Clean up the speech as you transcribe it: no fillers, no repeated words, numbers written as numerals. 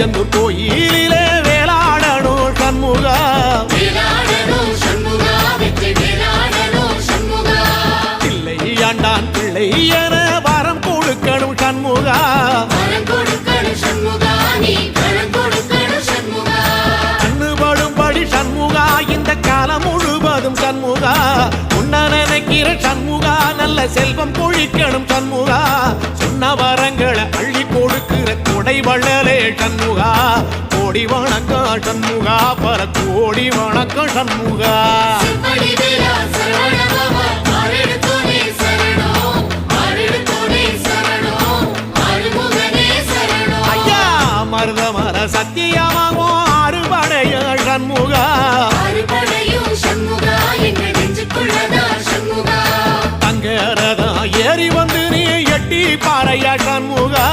திருச்செந்தூர் கோயிலிலே வேளாடணும் சண்முகா பிள்ளை ஆண்டான் பிள்ளை என வரம் கொடுக்கணும் சண்முகா கண்ணுபடும்படி சண்முகா இந்த காலம் முழுவதும் சண்முகா உன்ன நினைக்கிற சண்முகா நல்ல செல்வம் பொழிக்கணும் சண்முகா சொன்ன வரங்களை அள்ளி கொடுக்கிற கொடை வள்ளலே சண்முகா கோடி வணக்கம் சண்முகா பல கோடி வணக்கம் சண்முகா ஐயா மருதமர சத்தியமாகோ அறுபடைய சண்முகா தங்கரதா ஏறி வந்து நீ எட்டி பாறையா சண்முகா